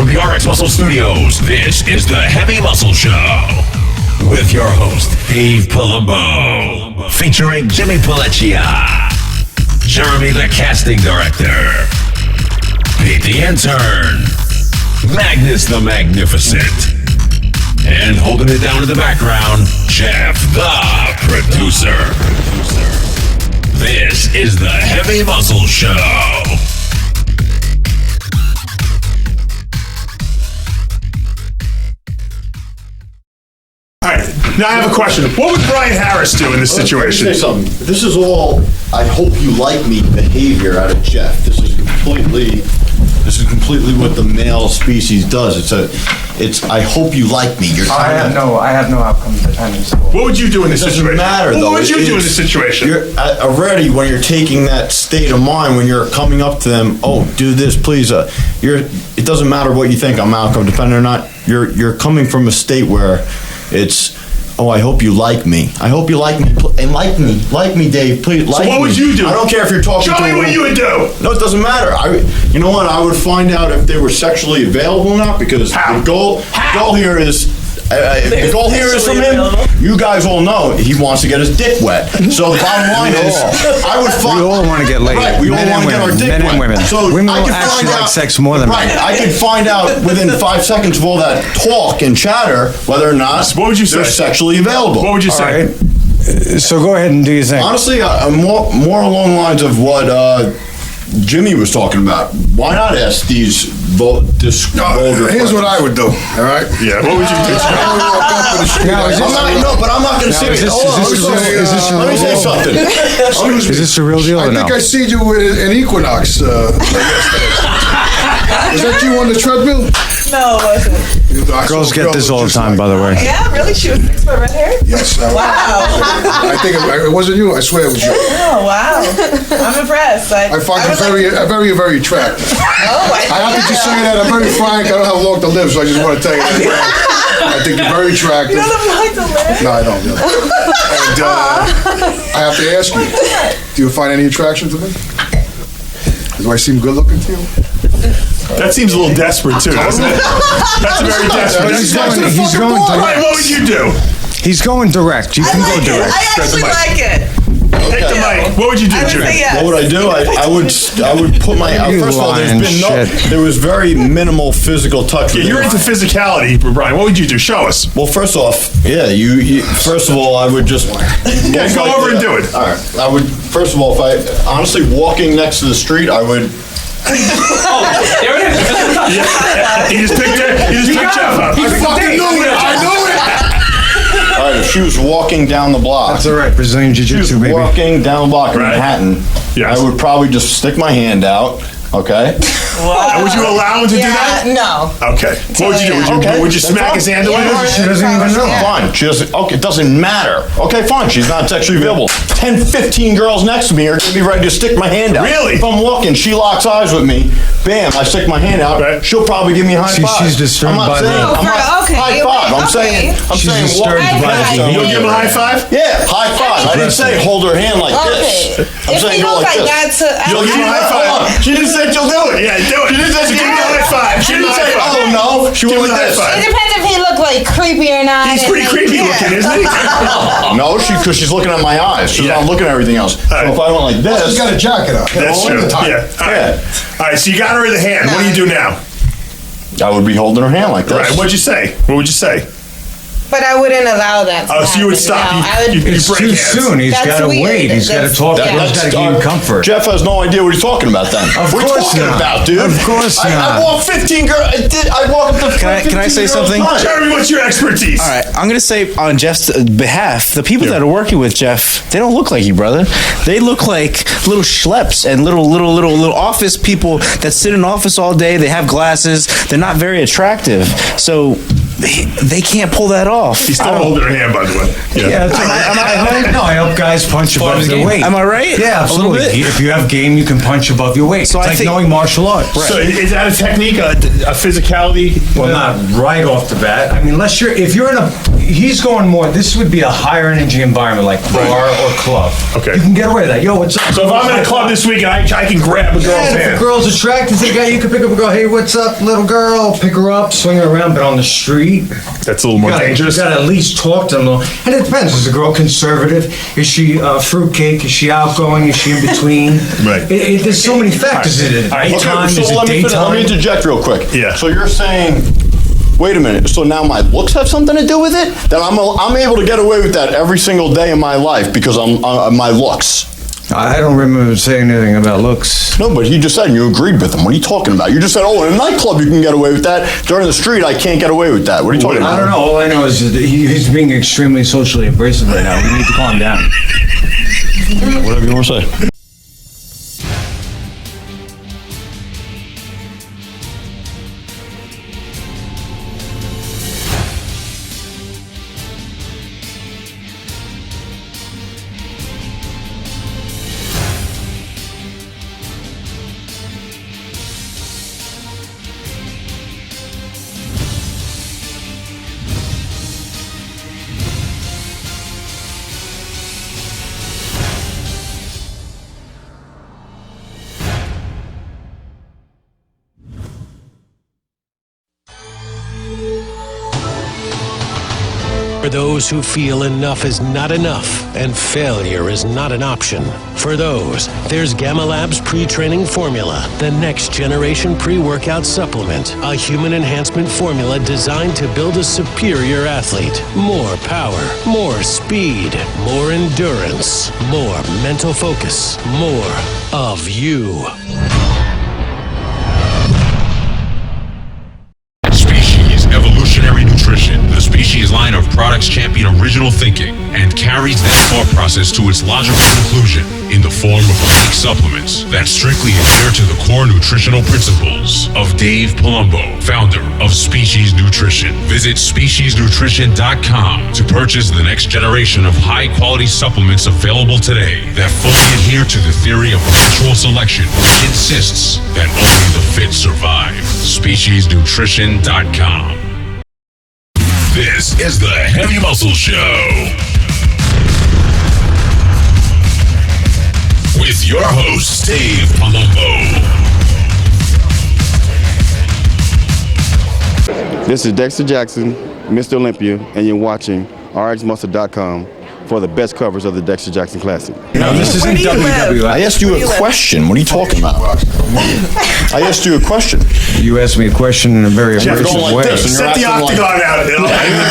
from the RX Muscle Studios, this is the Heavy Muscle Show. With your host, Dave Palumbo. Featuring Jimmy Pelleccia, Jeremy the Casting Director, Pete the Intern, Magnus the Magnificent, and holding it down in the background, Jeff the Producer. This is the Heavy Muscle Show. All right, now I have a question. What would Brian Harris do in this situation? Let me say something. This is all "I hope you like me" behavior out of Jeff. This is completely what the male species does. It's "I hope you like me." I have no outcome dependence. What would you do in this situation? It doesn't matter, though. What would you do in this situation? You're already, when you're taking that state of mind, when you're coming up to them, "Oh, do this, please." It doesn't matter what you think I'm outcome dependent or not. You're coming from a state where it's, "Oh, I hope you like me. I hope you like me. And like me, Dave. Please like me." So what would you do? I don't care if you're talking to Show me what you would do. No, it doesn't matter. You know what? I would find out if they were sexually available or not, because the goal here is. The goal here is from him. You guys all know he wants to get his dick wet. So the bottom line is, I would find. We all want to get laid. Right, we all want to get our dick wet. Men and women. So women I will could actually find like out, sex more than right, men. I could find out within 5 seconds of all that talk and chatter whether or not What would you they're say? sexually available. What would you All say? right. So go ahead and do your thing. Honestly, I'm more along the lines of what Jimmy was talking about. Why not ask these vulgar Here's what I would do, all right? Yeah, what would you do? I would walk up to the street. But I'm not going to sit here. Let me say something. Is this a real deal or I no? think I seen you with an Equinox yesterday. Is that you on the treadmill? No, it wasn't. Girls get this all the time, by the way. Yeah, really? She was 6 foot red hair? Yes. Wow. I think it wasn't you. I swear it was you. Oh, wow. I'm impressed. I find you very, very attractive. Oh, I have to just say that. I'm very frank. I don't have long to live, so I just want to tell you that. I think you're very attractive. You don't have long to live? No, I don't. And I have to ask you, do you find any attraction to me? Do I seem good looking to you? That seems a little desperate, too, doesn't it? That's very desperate. He's going Brian, what would you do? He's going direct. You can go direct. I actually like it. Take the mic. What would you do, I would Jimmy? say yes. What would I do? I would put my. First of all, there was very minimal physical touch. Yeah, you're into physicality, Brian. What would you do? Show us. Well, first off, yeah, you first of all, I would just. Yeah, go over and do it. All right, I would. First of all, if I honestly walking next to the street, I would. There it is. Yeah. He just picked Jeff up. I fucking knew it. I knew it. All right, if she was walking down the block. That's all right. Brazilian Jiu-Jitsu, baby. Walking down the block in Right. Manhattan. Yes. I would probably just stick my hand out. Okay. Wow. Would you allow him to do that? No. Okay. What would you do? Would you smack his hand away? She doesn't even know. Fine. She doesn't. Okay, it doesn't matter. Okay, fine. She's not sexually available. 10, 15 girls next to me are gonna be ready to stick my hand out. Really? If I'm walking, she locks eyes with me. Bam! I stick my hand out. Right. She'll probably give me a high five. She's disturbed by the- I'm not Okay, high five. I'm saying. I'm She's saying. disturbed walk- by the- You'll give him a high five? Yeah, high five. I didn't say hold her hand like this. I'm If saying you go look like like this. that to... You'll give him a high five. She just said she'll do it. Yeah, do it. She didn't say Give him a high five. She Give him didn't a high say, five. oh no. She Give went him a like high this. five. It depends if he look like creepy or not. He's pretty creepy looking, isn't he? No, because she's looking at my eyes. She's not looking at everything else. So right. if I went like this, She's got a jacket on. That's all true. the time. Yeah. All right. All right, so you got her in the hand. What do you do now? I would be holding her hand like this. Right, what'd you say? What would you say? But I wouldn't allow that to Oh, so you would happen. stop. No, I would... It's break too hands. soon. He's That's got to weird. wait. He's got to That's- talk. yeah. He's got to give him comfort. Jeff has no idea what he's talking about then. Of what are you course talking not. about, dude? Of course I not. walked 15 girls. I walked up to Can I say something? Jeremy, what's your expertise? All right, I'm gonna say on Jeff's behalf, the people that are working with Jeff, they don't look like you, brother. They look like little schleps and little office people that sit in office all day. They have glasses. They're not very attractive. So they can't pull that off. He's still holding her hand, by the way. Yeah, I help guys punch above their weight. Am I right? Yeah, absolutely. A little bit. If you have game, you can punch above your weight. So it's I like think- knowing martial arts. So is that a technique, a physicality? Well, not right off the bat. I mean, if you're in he's going more, this would be a higher energy environment like bar or club. Okay. You can get away with that. Yo, what's up? So if I'm in a club this week and I can grab a girl's If hand. a girl's attracted to the guy, you can pick up and go, hey, what's up, little girl? Pick her up, swing her around, but on the street, That's a little more dangerous. you gotta at least talk to them. And it depends. Is the girl conservative? Is she fruitcake? Is she outgoing? Is she in between? Right. There's so many factors. Is it All right. nighttime? So Is it let me daytime? interject real quick. Yeah. So you're saying, wait a minute. So now my looks have something to do with it? That I'm able to get away with that every single day of my life because I'm my looks. I don't remember saying anything about looks. No, but he just said, and you agreed with him. What are you talking about? You just said, oh, in a nightclub you can get away with that. During the street, I can't get away with that. What are you talking about? I don't know. All I know is that he's being extremely socially abrasive right now. We need to calm down. Whatever you want to say. For those who feel enough is not enough and failure is not an option. For those, there's Gamma Labs Pre-Training Formula, the next generation pre-workout supplement, a human enhancement formula designed to build a superior athlete. More power, more speed, more endurance, more mental focus, more of you. Species Evolutionary Nutrition. The Species line of products champion original thinking and carries that thought process to its logical conclusion in the form of unique supplements that strictly adhere to the core nutritional principles of Dave Palumbo, founder of Species Nutrition. Visit speciesnutrition.com to purchase the next generation of high-quality supplements available today that fully adhere to the theory of natural selection, which insists that only the fit survive. Speciesnutrition.com. This is the Heavy Muscle Show with your host, Dave Palumbo. This is Dexter Jackson, Mr. Olympia, and you're watching RxMuscle.com for the best covers of the Dexter Jackson Classic. No, this isn't WWE. I asked you a question. What are you talking about? I asked you a question. You asked me a question in a very Jeff, abrasive going like way. this, and Set the you're acting octagon out in the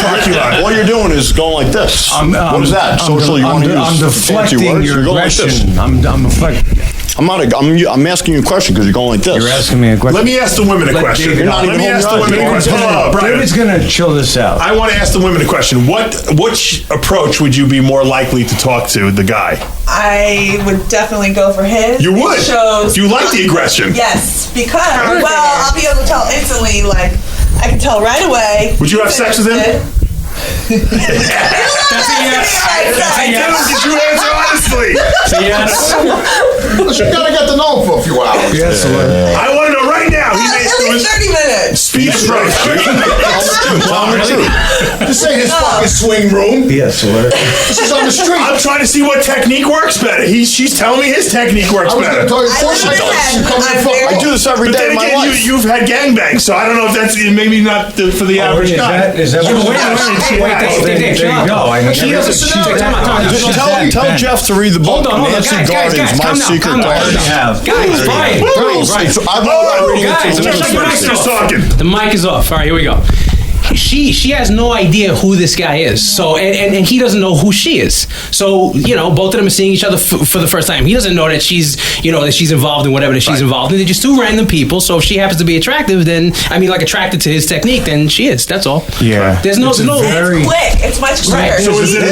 parking lot. All you're doing is going like this. What is that? Social? You want to I'm use fancy deflecting words? your You're going like this. aggression. I'm deflecting. I'm asking you a question because you're going like this. You're asking me a question. Let me ask the women a Let question. David You're not Let me even ask the holding women a your eyes. question. Hold on, Brian. David's gonna chill this out. I want to ask the women a question. Which approach would you be more likely to talk to the guy? I would definitely go for his. You would? It shows. You like the aggression? Yes, because I'll be able to tell instantly. Like I can tell right away. Would you have sex with him? That's a yes. Did you answer honestly? You gotta get to know him for a few hours. Yes, I want to know right now. He made At least 30 minutes. speech right. This ain't his fucking swing room. yes, sir. This is on the street. I'm trying to see what technique works better. She's telling me his technique works I was gonna better. tell you, of course it does. I do this every But day then of my again, life. you've had gangbangs, so I don't know if that's maybe not for the average guy. Is that what Dave, there you go. I He doesn't. Time out. Tell Jeff to read the book. Hold on. Nancy Guys, Garden's My calm down, Secret calm down. Garden. Guys, Brian. I've already Guys, read shut your mics off. talking. The mic is off. All right, here we go. She has no idea who this guy is. So and he doesn't know who she is. So both of them are seeing each other for the first time. He doesn't know that she's that she's involved in whatever that she's involved in. They're just two random people. So if she happens to be attractive, then attracted to his technique, then she is. That's all. Yeah. There's no. It's quick. It's much quicker. So is it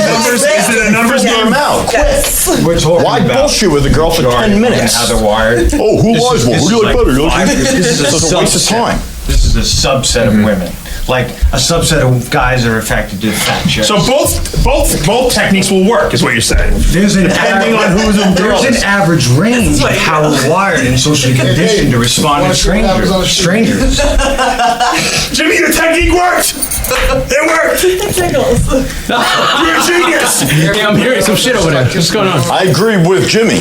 a numbers game? Out. Yes. We're talking Why about bullshit with a girl for 10 minutes? how they're wired. Oh, who lies more? Who do you like better? This is It's a waste of time. This is a subset of women. Like a subset of guys are attracted to fat chicks. So both techniques will work, is what you're saying. There's an Depending on who's the girl. There's an average range of how we're wired and socially conditioned to respond to strangers. Jimmy, your technique worked. It worked. You're a genius. Yeah, I'm hearing some shit over there. What's going on? I agree with Jimmy.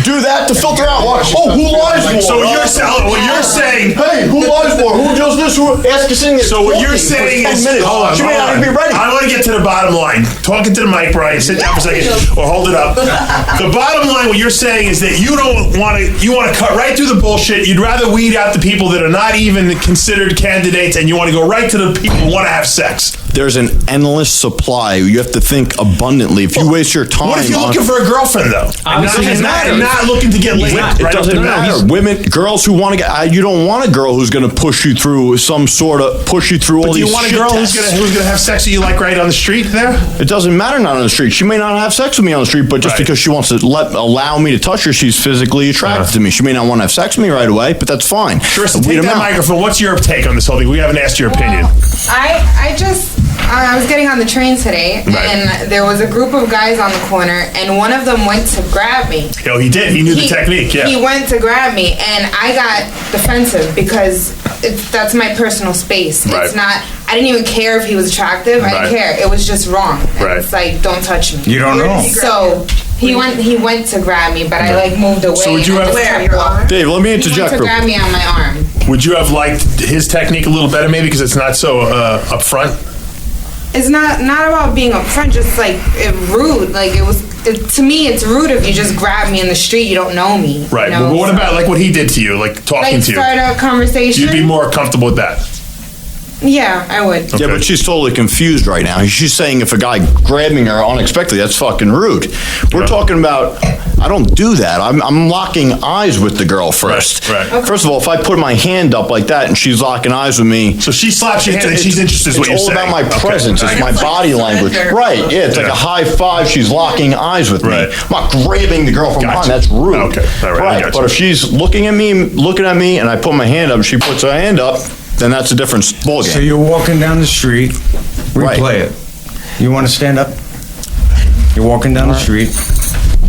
Do that to filter out. Who lies more? So what you're saying? Hey, who lies more? Who does this? Who ask us in? So what you're saying is, she may not even be ready. I want to get to the bottom line. Talking to the mic, Brian. Sit down for a second, or hold it up. The bottom line, what you're saying is that you don't want to. You want to cut right through the bullshit. You'd rather weed out the people that are not even considered candidates, and you want to go right to the people who want to have sex. There's an endless supply. You have to think abundantly. If you waste your time, What if you're looking for a girlfriend though, and not looking to get laid? It doesn't matter. Women, girls who want to get, you don't want a girl who's going to push you through some sort of push you through all Do these. you want a shit girl tests. who's gonna have sex with you like right on the street there? It doesn't matter not on the street. She may not have sex with me on the street, but just Right. because she wants to allow me to touch her, she's physically attracted to me. She may not want to have sex with me right away, but that's fine. Tristan, Weed take 'em that out. microphone. What's your take on this whole thing? We haven't asked your opinion. I was getting on the train today, and there was a group of guys on the corner, and one of them went to grab me. Yo, he did. He knew the technique. Yeah. He went to grab me, and I got defensive because that's my personal space. Right. It's not. I didn't even care if he was attractive. I Right. didn't care. It was just wrong. And Right. It's like, don't touch me. You don't know. So he went to grab me, but I like moved away. So would you and I have- just kept walking. Dave, let me He interject. went to grab me on my arm. Would you have liked his technique a little better, maybe because it's not so upfront? It's not about being upfront, just like rude. Like to me, it's rude if you just grab me in the street. You don't know me. Right. You know? But what about like what he did to you, like talking Like to you? start a conversation? You'd be more comfortable with that. Yeah, I would. Yeah, but she's totally confused right now. She's saying if a guy grabbing her unexpectedly, that's fucking rude. We're talking about, I don't do that. I'm locking eyes with the girl first. Right. Okay. First of all, if I put my hand up like that and she's locking eyes with me. So she slaps your hand and she's interested is what you're It's all saying. about my Okay. presence. It's my body language. Right, yeah, it's like a high five. She's locking eyes with me. Right. I'm not grabbing the girl from behind. That's rude. Okay, all right, I got But you. if she's looking at me, and I put my hand up, and she puts her hand up, then that's a different ballgame. So you're walking down the street, replay it. You want to stand up? You're walking down the street.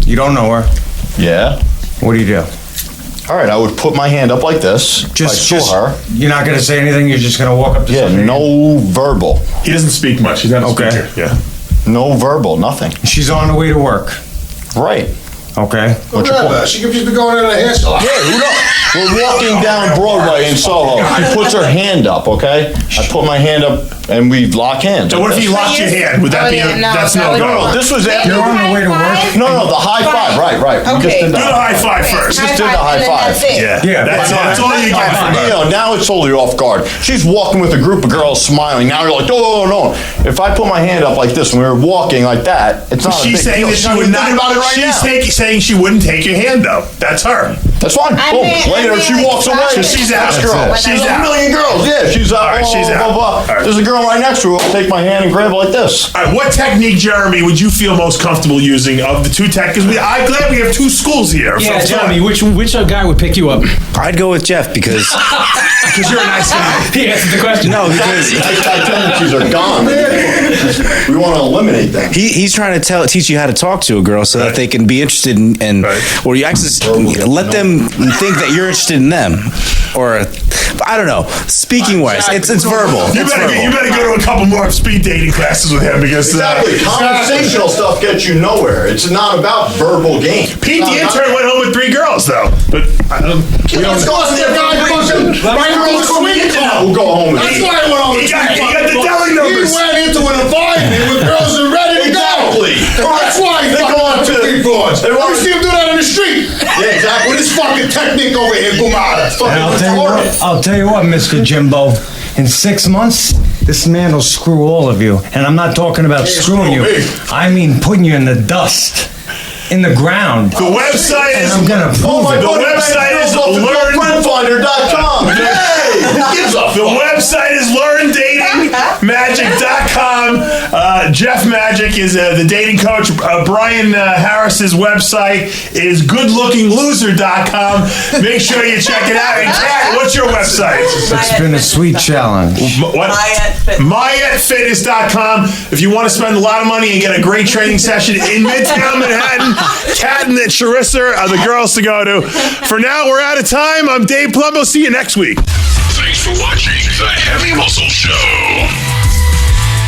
You don't know her. Yeah. What do you do? All right, I would put my hand up like this. If I saw her. You're not going to say anything. You're just going to walk up to somebody. No verbal. He doesn't speak much. He's not a speaker. Yeah. No verbal, nothing. She's on the way to work. Right. Okay. What's your point? She could just be going in a hair salon. Yeah, who knows? We're walking down Broadway in Soho. She puts her hand up, okay? I put my hand up and we lock hands. So what if he locked your hand? Would that be that's no go? No, this was after. You're on the way to work? No, the high five. Right. We just did Do the high five first. Just did the high five. Yeah. That's all you get from her. Now it's totally off guard. She's walking with a group of girls smiling. Now you're like, no. If I put my hand up like this when we were walking like that, it's not a big She's saying deal. that she would not. About it right She's saying she wouldn't take your hand though. That's her. That's fine. Boom. Later, she walks away. So she's out. This girl. She's There's a out. million girls. Yeah, she's out. All right, she's out. All right. There's a girl right next to her. I'll take my hand and grab it like this. All right, what technique, Jeremy, would you feel most comfortable using of the two tech? Because I'm glad we have two schools here. Yeah, Jeremy, which guy would pick you up? I'd go with Jeff because you're a nice guy. He answered the question. No, because tendencies are gone. We want to eliminate them. he's trying to teach you how to talk to a girl so that they can be interested in or you actually let them think that you're interested in them, or I don't know. Speaking wise, it's verbal. You better go to a couple more speed dating classes with him because Exactly. Conversational stuff gets you nowhere. It's not about verbal game. Pete the intern went home with 3 girls though. But I don't. We don't. Let's go see a guy fucking right across the week. We'll go home with That's you. why I went on with He got the deli numbers. He went into an environment with girls that are ready to go. Exactly. That's why he They fucking go on went to to- three floors. they You want- see him do that in the street. Yeah, exactly. With his fucking technique over here, Gumada. And I'll tell you what, Mr. Jimbo. In 6 months, this man will screw all of you. And I'm not talking about screwing you. I mean putting you in the dust. In the ground. The website is. And I'm gonna prove it. The website is learnfriendfinder.com. Hey, who gives a The website is learndatingmagic.com. Jeff Magic is the dating coach. Brian Harris's website is goodlookingloser.com. Make sure you check it out. And Kat, what's your website? It's been a sweet challenge. What? MyAtFitness.com. If you want to spend a lot of money and get a great training session in Midtown Manhattan, Kat and Charissa are the girls to go to. For now, we're out of time. I'm Dave Palumbo. See you next week. Thanks for watching the Heavy Muscle Show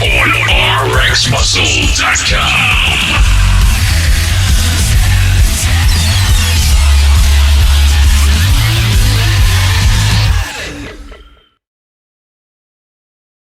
on RxMuscle.com.